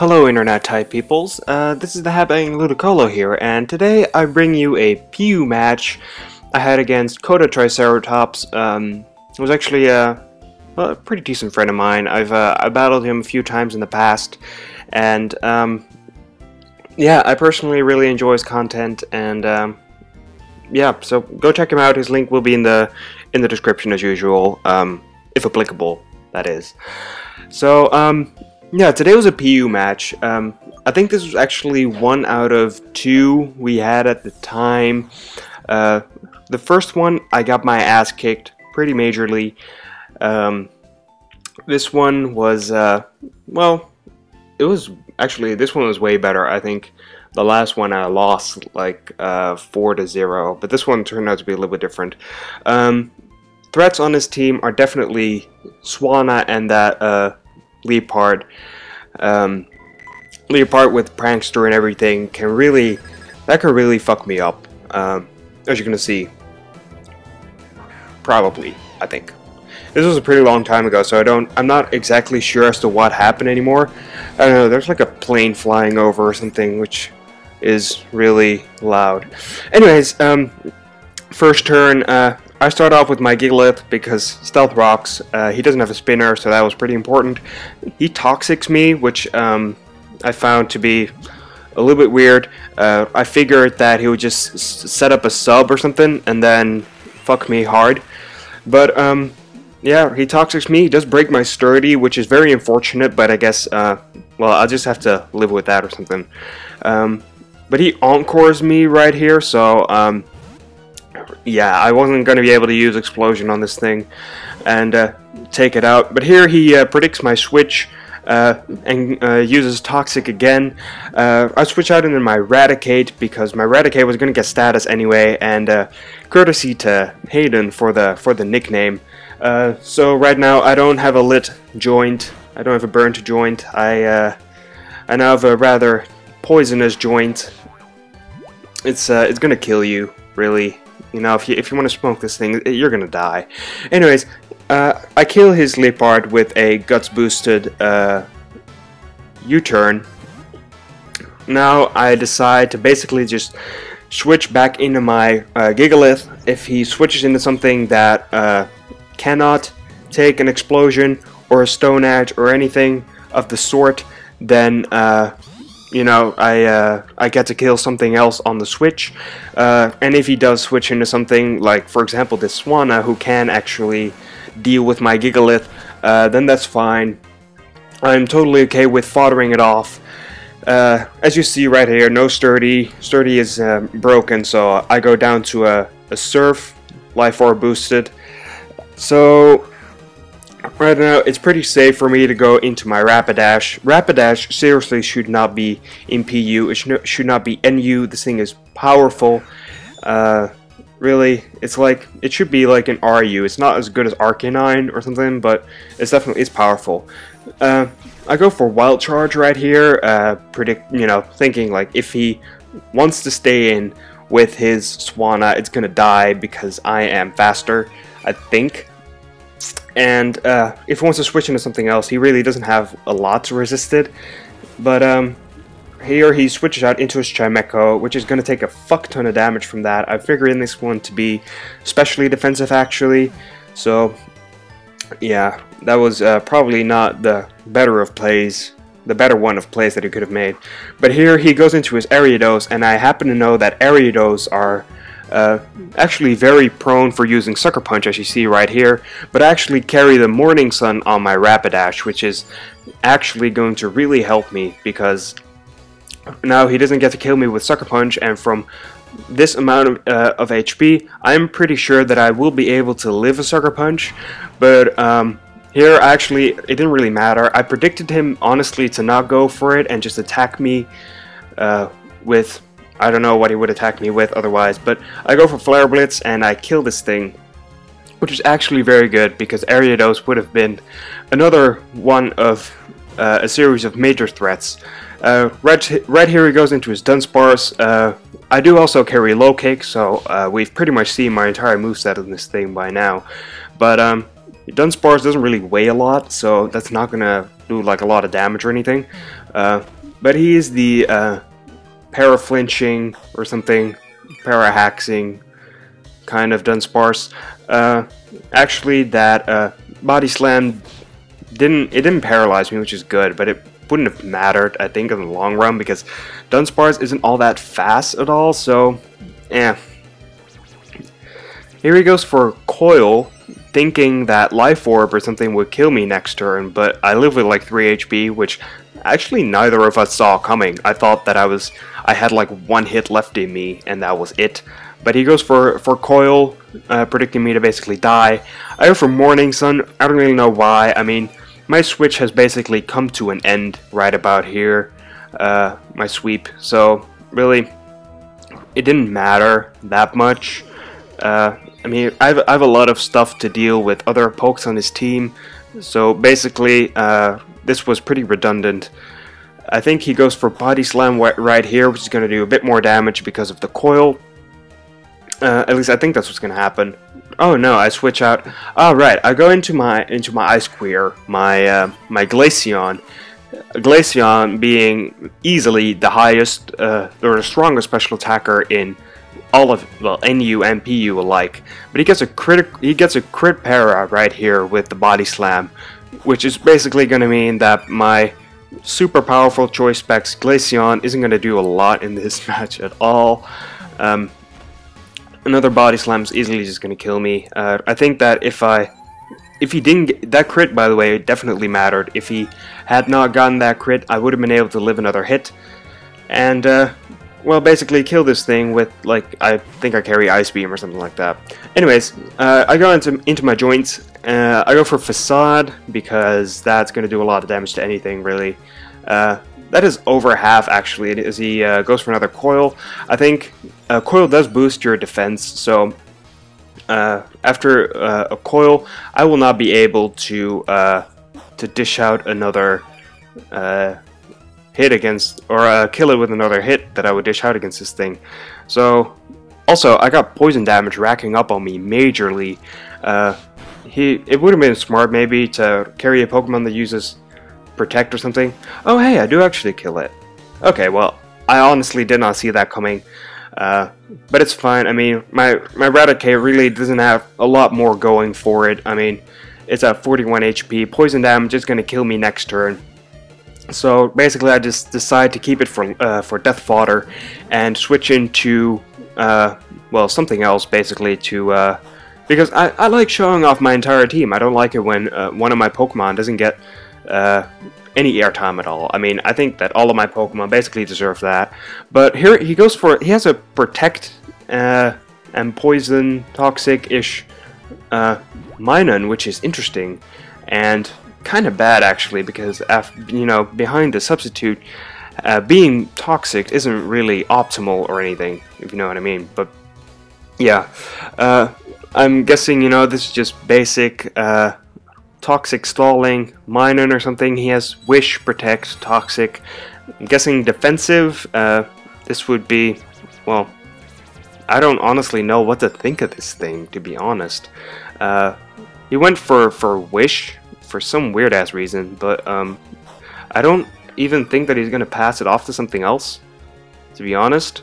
Hello Internet type peoples, this is the HeadbangingLudicolo here, and today I bring you a PU match I had against Kotatriceratops. It was actually a pretty decent friend of mine. I battled him a few times in the past, and yeah, I personally really enjoy his content, and yeah, so go check him out. His link will be in the description as usual, if applicable, that is. So yeah, today was a PU match. I think this was actually 1 out of 2 we had at the time. The first one, I got my ass kicked pretty majorly. This one was, well, it was actually, this one was way better. I think the last one I lost like 4-0, but this one turned out to be a little bit different. Threats on this team are definitely Swana and that Leopard. Leopard with Prankster and everything can really fuck me up, as you're gonna see. Probably, I think. This was a pretty long time ago, so I'm not exactly sure as to what happened anymore. I don't know, there's like a plane flying over or something, which is really loud. Anyways, first turn, I start off with my Gigalith because Stealth Rocks. He doesn't have a spinner, so that was pretty important. He Toxics me, which I found to be a little bit weird. I figured that he would just set up a sub or something and then fuck me hard. But yeah, he Toxics me. He does break my Sturdy, which is very unfortunate, but I guess, well, I'll just have to live with that or something. But he Encores me right here, so yeah, I wasn't going to be able to use Explosion on this thing and take it out. But here he predicts my switch and uses Toxic again. I switch out into my Raticate because my Raticate was going to get status anyway, and courtesy to Hayden for the nickname. So right now I don't have a lit joint. I don't have a burnt joint. I now have a rather poisonous joint. It's gonna kill you, really. You know, if you want to smoke this thing, you're gonna die. Anyways, I kill his Leopard with a Guts boosted U-turn. Now I decide to basically just switch back into my Gigalith. If he switches into something that cannot take an Explosion or a Stone Edge or anything of the sort, then you know, I get to kill something else on the switch, and if he does switch into something like, for example, this Swana, who can actually deal with my Gigalith, then that's fine. I'm totally okay with foddering it off. As you see right here, no Sturdy. Sturdy is broken, so I go down to a Surf, Life Orb boosted. So right now, it's pretty safe for me to go into my Rapidash. Rapidash seriously should not be in PU. It should not be NU. This thing is powerful. Really, it should be like an RU. It's not as good as Arcanine or something, but it's powerful. I go for Wild Charge right here. Thinking like if he wants to stay in with his Swana, it's gonna die because I am faster, I think. And if he wants to switch into something else, he really doesn't have a lot to resist it. But here he switches out into his Chimecho, which is going to take a fuck ton of damage from that. I figure in this one to be especially defensive, actually. So yeah, that was probably not the better one of plays that he could have made. But here he goes into his Ariados, and I happen to know that Ariados are actually very prone for using Sucker Punch, as you see right here, but I actually carry the Morning Sun on my Rapidash, which is actually going to really help me, because now he doesn't get to kill me with Sucker Punch, and from this amount of HP, I'm pretty sure that I will be able to live a Sucker Punch. But here, actually, it didn't really matter. I predicted him, honestly, to not go for it and just attack me with... I don't know what he would attack me with otherwise, but I go for Flare Blitz and I kill this thing, which is actually very good because Ariados would have been another one of a series of major threats. Right here he goes into his Dunsparce. I do also carry Low Kick, so we've pretty much seen my entire moveset in this thing by now. But Dunsparce doesn't really weigh a lot, so that's not gonna do like a lot of damage or anything. But he is the para-flinching or something, para-haxing kind of Dunsparce. Actually, that body slam didn't paralyze me, which is good, but it wouldn't have mattered, I think, in the long run, because Dunsparce isn't all that fast at all, so yeah. Here he goes for Coil, thinking that Life Orb or something would kill me next turn, but I live with like 3 HP, which actually neither of us saw coming. I thought that I had like 1 hit left in me, and that was it. But he goes for Coil, predicting me to basically die. I go for Morning Sun. I don't really know why. I mean, my switch has basically come to an end right about here, my sweep. So really, it didn't matter that much. I mean, I have a lot of stuff to deal with other pokes on his team. So basically, this was pretty redundant. I think he goes for Body Slam right here, which is going to do a bit more damage because of the Coil. At least I think that's what's gonna happen. Oh no, I switch out. Oh right, I go into my Ice Queer, my Glaceon. Glaceon being easily the highest or the strongest special attacker in all of, well, NU and PU alike. But he gets a crit para right here with the Body Slam, which is basically gonna mean that my super powerful choice specs Glaceon isn't gonna do a lot in this match at all. Another Body Slam's easily just gonna kill me. I think that if he didn't get that crit, by the way, it definitely mattered. If he had not gotten that crit, I would have been able to live another hit, and well, basically kill this thing with, like, I think I carry Ice Beam or something like that. Anyways, I go into my joints. I go for Facade because that's gonna do a lot of damage to anything, really. That is over half, actually, as he goes for another Coil. I think Coil does boost your defense, so after a Coil, I will not be able to dish out another hit against, or kill it with another hit that I would dish out against this thing. So, also, I got poison damage racking up on me majorly. It would have been smart, maybe, to carry a Pokemon that uses Protect or something. Oh hey, I do actually kill it. Okay, well, I honestly did not see that coming. But it's fine. I mean, my Raticate really doesn't have a lot more going for it. I mean, it's at 41 HP. Poison damage is going to kill me next turn. So basically I just decide to keep it for Death Fodder and switch into, well, something else basically to, because I like showing off my entire team. I don't like it when one of my Pokemon doesn't get any airtime at all. I mean, I think that all of my Pokemon basically deserve that. But here he goes for, he has a Protect and Poison, Toxic-ish Minun, which is interesting and kind of bad actually, because you know, behind the Substitute, being Toxic isn't really optimal or anything, if you know what I mean. But yeah, I'm guessing, you know, this is just basic Toxic stalling, Minun or something. He has Wish, Protect, Toxic. I'm guessing defensive. This would be, well, I don't honestly know what to think of this thing, to be honest. He went for Wish for some weird ass reason, but I don't even think that he's gonna pass it off to something else, to be honest.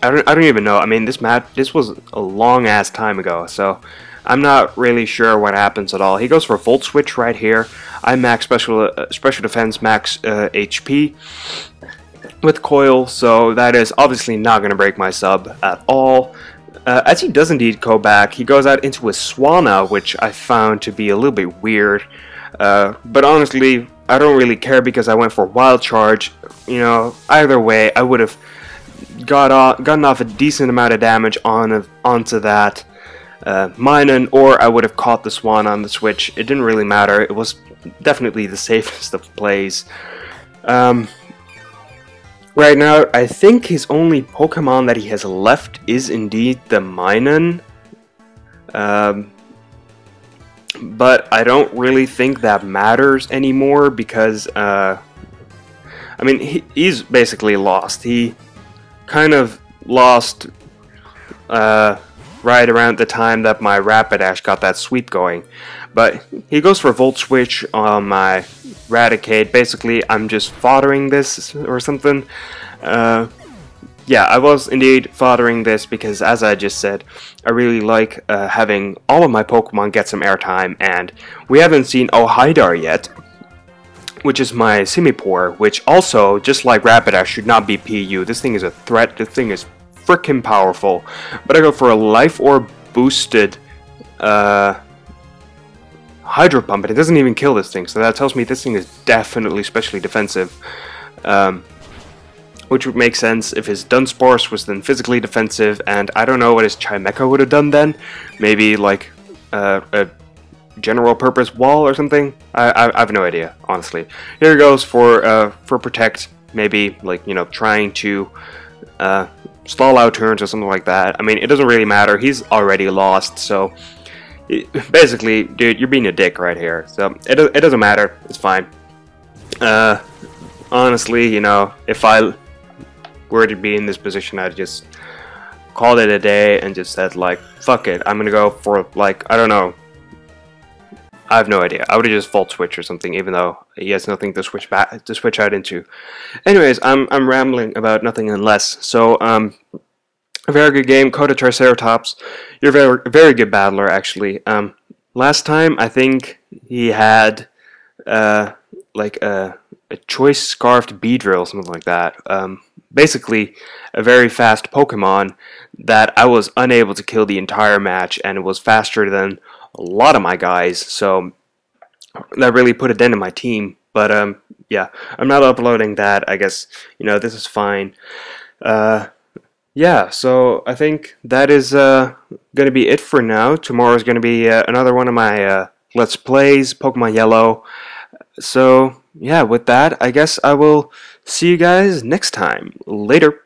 I don't even know. I mean, this was a long ass time ago, so I'm not really sure what happens at all. He goes for Volt Switch right here. I max special defense, max HP with Coil, so that is obviously not going to break my sub at all. As he does indeed go back, he goes out into a Swanna, which I found to be a little bit weird. But honestly, I don't really care because I went for Wild Charge. You know, either way, I would have gotten off a decent amount of damage onto that Minun, or I would have caught the Swan on the switch. It didn't really matter. It was definitely the safest of plays. Right now, I think his only Pokemon that he has left is indeed the Minun. But I don't really think that matters anymore because, I mean, he's basically lost. He kind of lost right around the time that my Rapidash got that sweep going. But he goes for Volt Switch on my Raticate. Basically, I'm just foddering this or something. Yeah, I was indeed foddering this because, as I just said, I really like having all of my Pokemon get some airtime, and we haven't seen Ohidar yet, which is my Simipour, which also, just like Rapidash, should not be PU. This thing is a threat. This thing is frickin' powerful. But I go for a Life Orb boosted Hydro Pump, and it doesn't even kill this thing, so that tells me this thing is definitely specially defensive. Which would make sense if his Dunsparce was then physically defensive, and I don't know what his Chimecha would have done then. Maybe like a general purpose wall or something. I have no idea, honestly. Here he goes for Protect, maybe like, you know, trying to stall out turns or something like that. I mean, it doesn't really matter. He's already lost, so basically, dude, you're being a dick right here. So it doesn't matter. It's fine. Honestly, you know, if I were to be in this position, I'd just called it a day and just said, like, fuck it, I'm gonna go for, like, I don't know, I have no idea. I would have just Volt Switch or something, even though he has nothing to switch out into. Anyways, I'm rambling about nothing and less. So a very good game, Kotatriceratops. You're a very good battler, actually. Last time I think he had like a choice scarfed Beedrill, something like that. Basically, a very fast Pokemon that I was unable to kill the entire match, and it was faster than a lot of my guys, so that really put a dent in my team. But yeah, I'm not uploading that. I guess, you know, this is fine. Yeah, so I think that is gonna be it for now. Tomorrow is gonna be another one of my Let's Plays, Pokemon Yellow. So yeah, with that, I guess I will see you guys next time. Later.